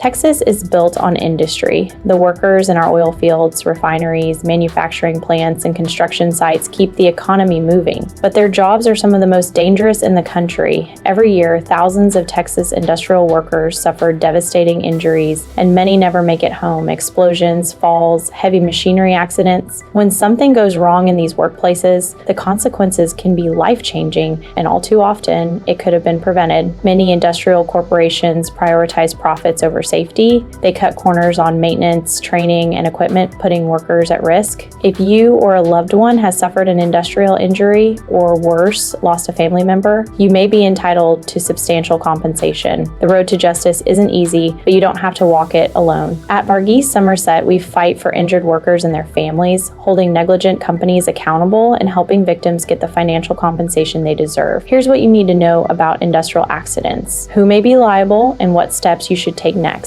Texas is built on industry. The workers in our oil fields, refineries, manufacturing plants, and construction sites keep the economy moving. But their jobs are some of the most dangerous in the country. Every year, thousands of Texas industrial workers suffer devastating injuries, and many never make it home. Explosions, falls, heavy machinery accidents. When something goes wrong in these workplaces, the consequences can be life-changing, and all too often, it could have been prevented. Many industrial corporations prioritize profits over safety. They cut corners on maintenance, training, and equipment, putting workers at risk. If you or a loved one has suffered an industrial injury, or worse, lost a family member, you may be entitled to substantial compensation. The road to justice isn't easy, but you don't have to walk it alone. At Varghese Summersett, we fight for injured workers and their families, holding negligent companies accountable and helping victims get the financial compensation they deserve. Here's what you need to know about industrial accidents: who may be liable and what steps you should take next.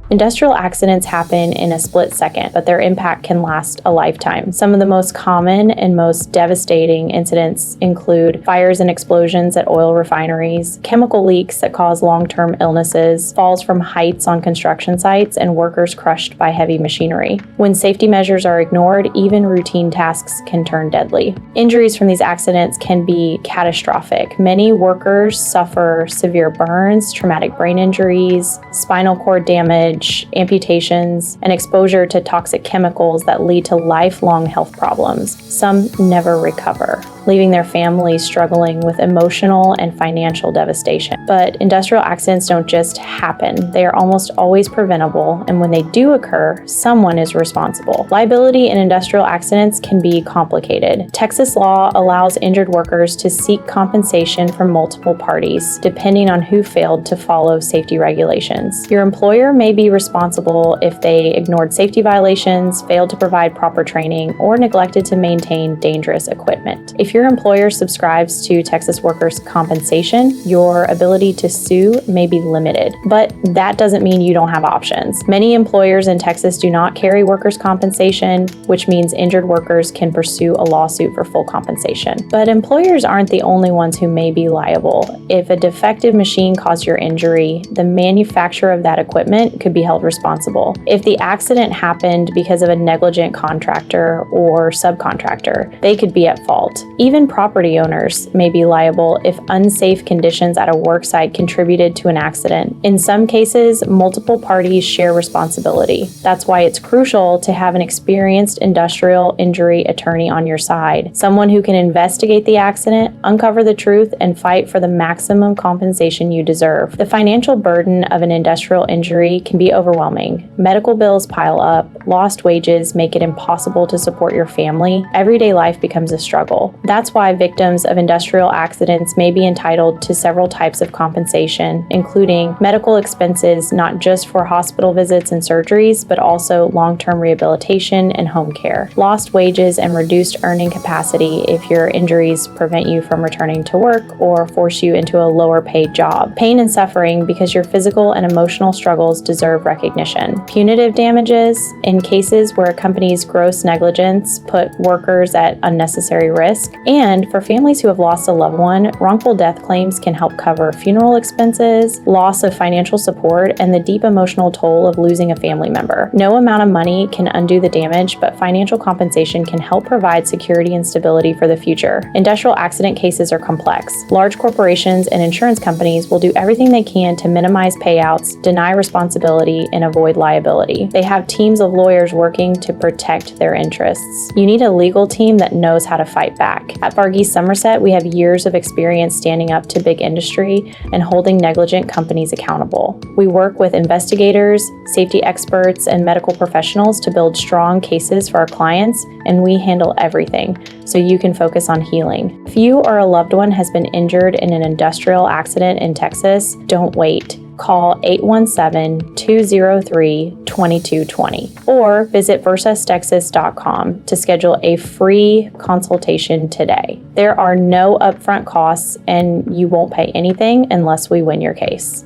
Industrial accidents happen in a split second, but their impact can last a lifetime. Some of the most common and most devastating incidents include fires and explosions at oil refineries, chemical leaks that cause long-term illnesses, falls from heights on construction sites, and workers crushed by heavy machinery. When safety measures are ignored, even routine tasks can turn deadly. Injuries from these accidents can be catastrophic. Many workers suffer severe burns, traumatic brain injuries, spinal cord damage, amputations, and exposure to toxic chemicals that lead to lifelong health problems. Some never recover, leaving their families struggling with emotional and financial devastation. But industrial accidents don't just happen. They are almost always preventable, and when they do occur, someone is responsible. Liability in industrial accidents can be complicated. Texas law allows injured workers to seek compensation from multiple parties, depending on who failed to follow safety regulations. Your employer may be responsible if they ignored safety violations, failed to provide proper training, or neglected to maintain dangerous equipment. If your employer subscribes to Texas workers' compensation, your ability to sue may be limited, but that doesn't mean you don't have options. Many employers in Texas do not carry workers' compensation, which means injured workers can pursue a lawsuit for full compensation. But employers aren't the only ones who may be liable. If a defective machine caused your injury, the manufacturer of that equipment could be held responsible. If the accident happened because of a negligent contractor or subcontractor, they could be at fault. Even property owners may be liable if unsafe conditions at a work site contributed to an accident. In some cases, multiple parties share responsibility. That's why it's crucial to have an experienced industrial injury attorney on your side, someone who can investigate the accident, uncover the truth, and fight for the maximum compensation you deserve. The financial burden of an industrial injury can be overwhelming. Medical bills pile up, lost wages make it impossible to support your family. Everyday life becomes a struggle. That's why victims of industrial accidents may be entitled to several types of compensation, including medical expenses, not just for hospital visits and surgeries, but also long-term rehabilitation and home care, lost wages and reduced earning capacity if your injuries prevent you from returning to work or force you into a lower paid job, pain and suffering because your physical and emotional struggles deserve recognition, punitive damages in cases where a company's gross negligence put workers at unnecessary risk, and for families who have lost a loved one, wrongful death claims can help cover funeral expenses, loss of financial support, and the deep emotional toll of losing a family member. No amount of money can undo the damage, but financial compensation can help provide security and stability for the future. Industrial accident cases are complex. Large corporations and insurance companies will do everything they can to minimize payouts, deny responsibility, and avoid liability. They have teams of lawyers working to protect their interests. You need a legal team that knows how to fight back. At Varghese Summersett, we have years of experience standing up to big industry and holding negligent companies accountable. We work with investigators, safety experts, and medical professionals to build strong cases for our clients, and we handle everything so you can focus on healing. If you or a loved one has been injured in an industrial accident in Texas, don't wait. Call 817-203-2220 or visit versustexas.com to schedule a free consultation today. There are no upfront costs, and you won't pay anything unless we win your case.